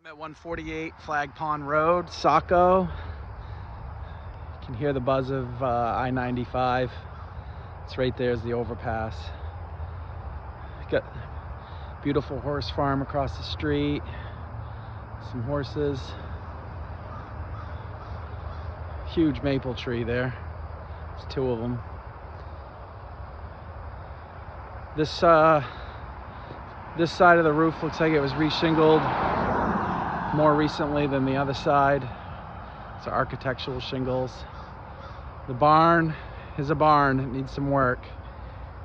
At 148 Flag Pond Road, Saco. You can hear the buzz of I-95. It's right there is the overpass. Got a beautiful horse farm across the street. Some horses. Huge maple tree there. There's two of them. This side of the roof looks like it was re-shingled more recently than the other side. It's architectural shingles. The barn is a barn. It needs some work.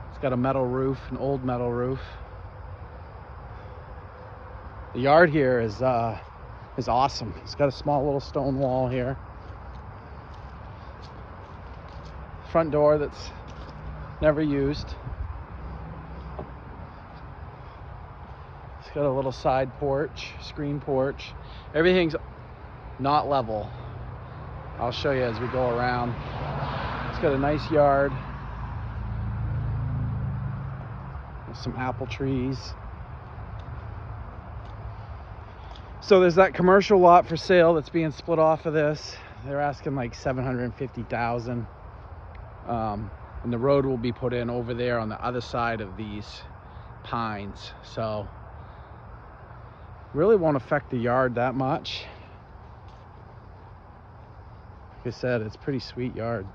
It's got a metal roof, an old metal roof. The yard here is awesome. It's got a small little stone wall here. Front door that's never used. It's got a little side porch, screen porch. Everything's not level. I'll show you as we go around. It's got a nice yard with some apple trees. So there's that commercial lot for sale that's being split off of this. They're asking like $750,000. And the road will be put in over there on the other side of these pines. So really won't affect the yard that much. Like I said, it's a pretty sweet yard.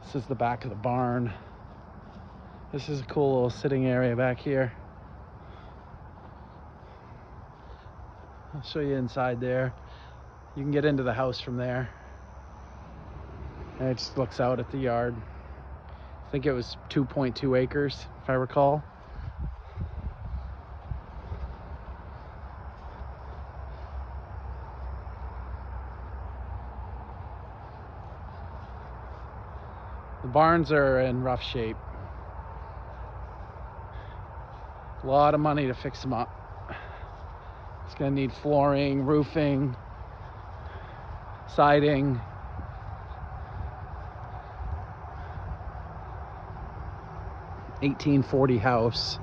This is the back of the barn. This is a cool little sitting area back here. I'll show you inside there. You can get into the house from there. And it just looks out at the yard. I think it was 2.2 acres, if I recall. The barns are in rough shape. A lot of money to fix them up. It's gonna need flooring, roofing, siding. (1840) house.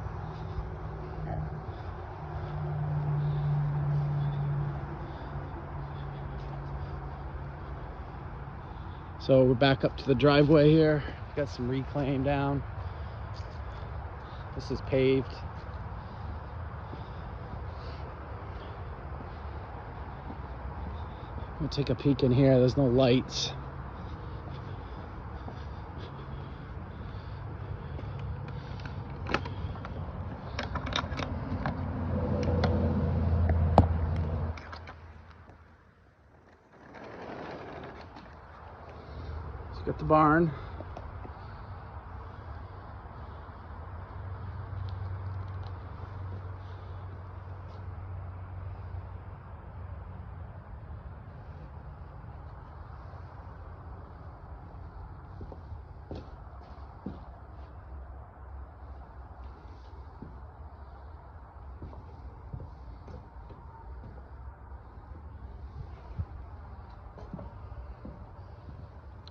So we're back up to the driveway here. Got some reclaim down. This is paved. We'll take a peek in here. There's no lights. So got the barn.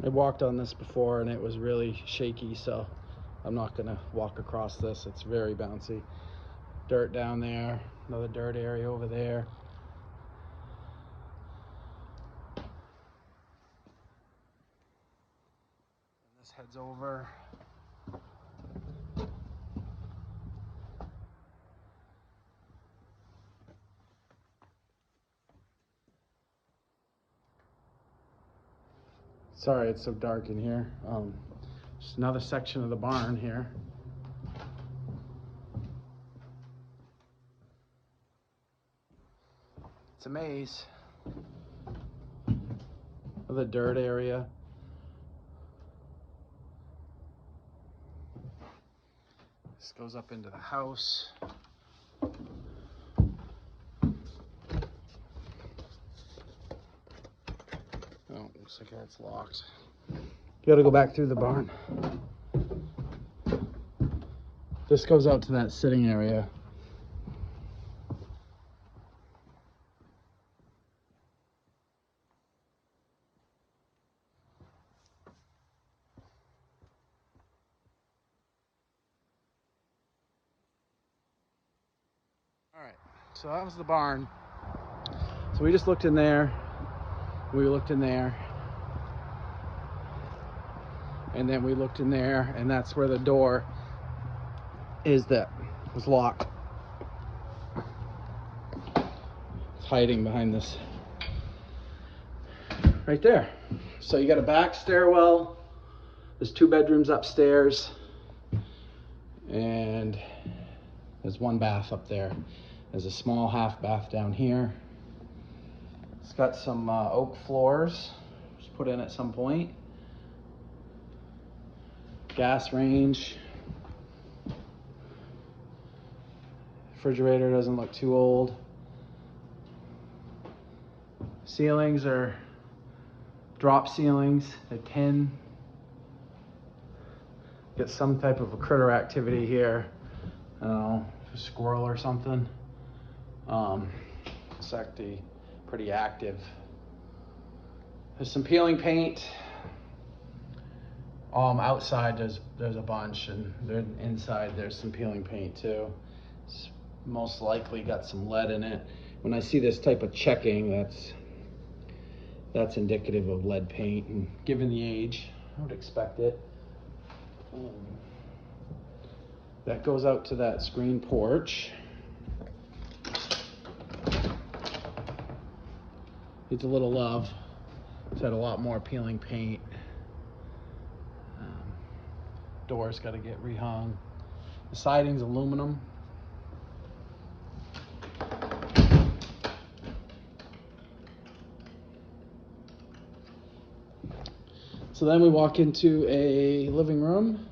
I walked on this before and it was really shaky, so I'm not gonna walk across this. It's very bouncy. Dirt down there, another dirt area over there. And this heads over. Sorry it's so dark in here. Just another section of the barn here. It's a maze. Another dirt area. This goes up into the house. Oh, looks like that's locked. You gotta go back through the barn. This goes out to that sitting area. All right, so that was the barn. So we just looked in there, we looked in there, and then we looked in there, and that's where the door is that was locked. It's hiding behind this, right there. So you got a back stairwell, there's 2 bedrooms upstairs, and there's 1 bath up there. There's a small half bath down here. It's got some oak floors, just put in at some point. Gas range. Refrigerator doesn't look too old. Ceilings are drop ceilings, they're tin. Get some type of a critter activity here. I don't know, a squirrel or something. It's actually pretty active. There's some peeling paint. Outside there's a bunch, and inside there's some peeling paint too. It's most likely got some lead in it. When I see this type of checking, that's indicative of lead paint, and given the age, I would expect it. That goes out to that screen porch. Needs a little love. It's had a lot more peeling paint. Doors got to get rehung. The siding's aluminum. So then we walk into a living room.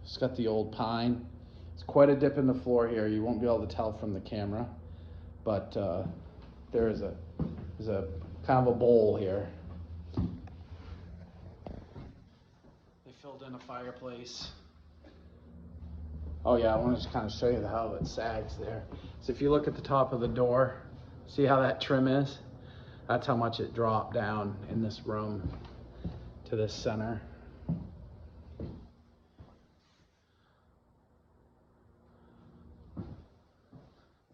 It's got the old pine. It's quite a dip in the floor here. You won't be able to tell from the camera, but there's a kind of a bowl here. They filled in a fireplace. Oh yeah, I want to just kind of show you how it sags there. So if you look at the top of the door, see how that trim is? That's how much it dropped down in this room to this center.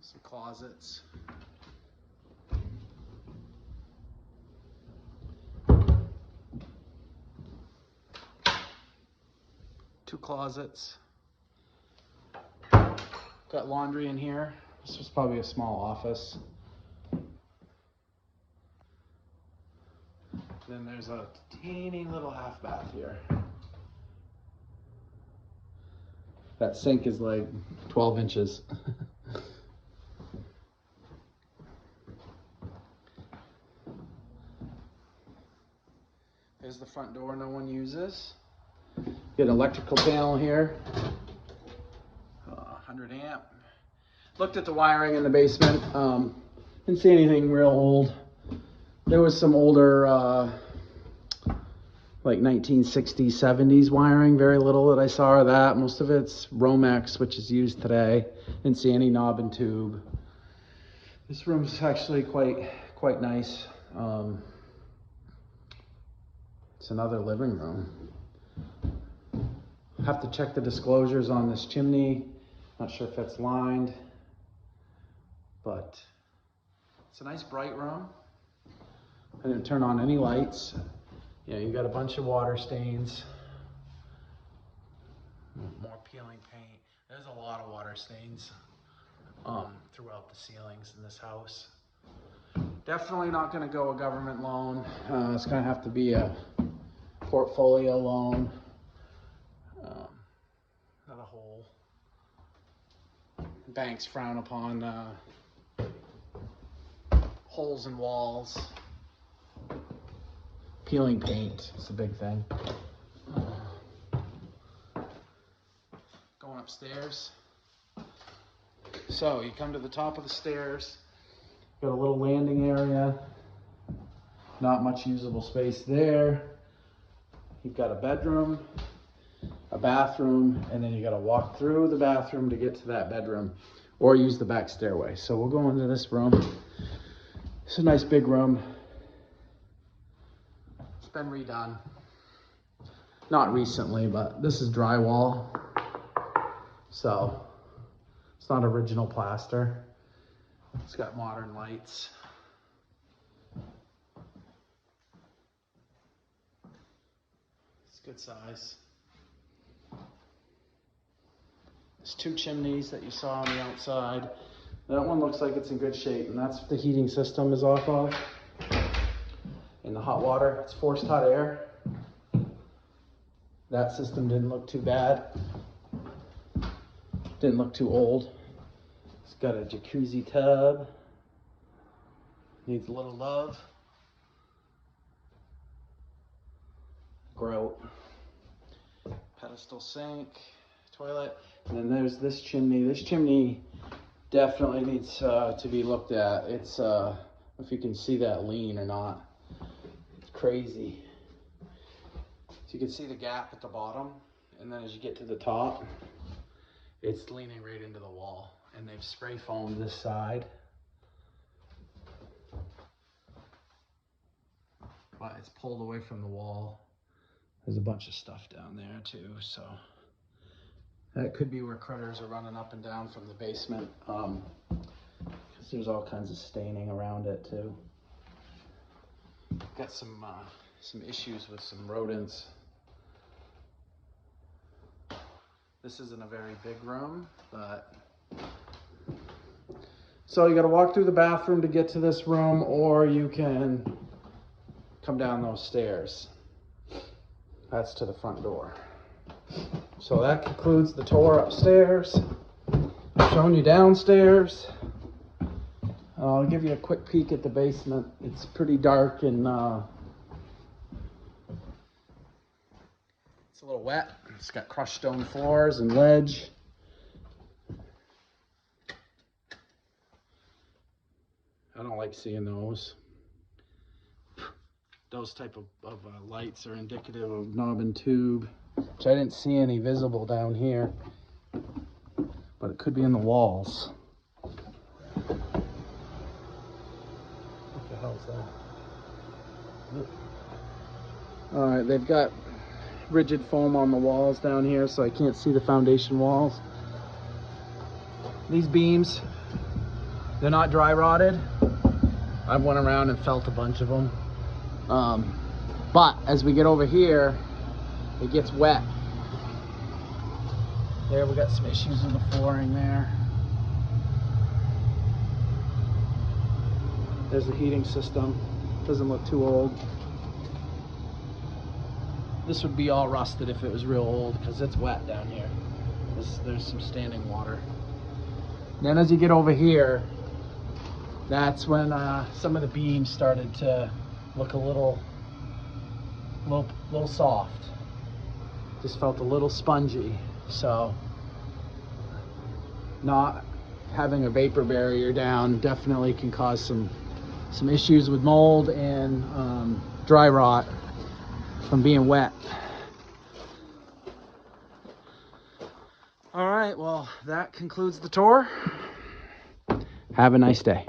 Some closets. Two closets. Got laundry in here. This was probably a small office. Then there's a teeny little half bath here. That sink is like 12 inches. There's the front door no one uses. Get an electrical panel here. 100 amp. Looked at the wiring in the basement. Didn't see anything real old. There was some older, like 1960s, 70s wiring. Very little that I saw of that. Most of it's Romex, which is used today. Didn't see any knob and tube. This room's actually quite nice. It's another living room. Have to check the disclosures on this chimney. Not sure if it's lined, but it's a nice bright room. I didn't turn on any lights. Yeah, you got a bunch of water stains. More peeling paint. There's a lot of water stains throughout the ceilings in this house. Definitely not going to go a government loan. It's going to have to be a portfolio loan. Not a hole. Banks frown upon holes in walls. Peeling paint is a big thing. Going upstairs. So you come to the top of the stairs. Got a little landing area. Not much usable space there. You've got a bedroom, a bathroom, and then you got to walk through the bathroom to get to that bedroom or use the back stairway. So we'll go into this room. It's a nice big room. It's been redone. Not recently, but this is drywall. So It's not original plaster. It's got modern lights. It's good size. There's 2 chimneys that you saw on the outside. That one looks like it's in good shape, and that's what the heating system is off of. And the hot water, it's forced hot air. That system didn't look too bad. Didn't look too old. It's got a jacuzzi tub. Needs a little love. Grout. Pedestal sink, toilet. And then there's this chimney. This chimney definitely needs to be looked at. It's, if you can see that lean or not. It's crazy. So you can see the gap at the bottom, and then as you get to the top, it's leaning right into the wall. And they've spray foamed this side. But it's pulled away from the wall. There's a bunch of stuff down there too, so that could be where critters are running up and down from the basement, because there's all kinds of staining around it too. Got some issues with some rodents. This isn't a very big room, but so you got to walk through the bathroom to get to this room, or you can come down those stairs. That's to the front door. So that concludes the tour upstairs. I've shown you downstairs. I'll give you a quick peek at the basement. It's pretty dark and it's a little wet. It's got crushed stone floors and ledge. I don't like seeing those. Those type of lights are indicative of knob and tube, which I didn't see any visible down here, but it could be in the walls. What the hell is that? All right, they've got rigid foam on the walls down here, so I can't see the foundation walls. These beams, they're not dry rotted. I've went around and felt a bunch of them. But as we get over here, it gets wet. There, we got some issues with the flooring there. There's the heating system. Doesn't look too old. This would be all rusted if it was real old, because it's wet down here. There's some standing water. Then as you get over here, that's when some of the beams started to look a little soft. Just felt a little spongy. So not having a vapor barrier down definitely can cause some issues with mold and dry rot from being wet. All right, well, that concludes the tour. Have a nice day.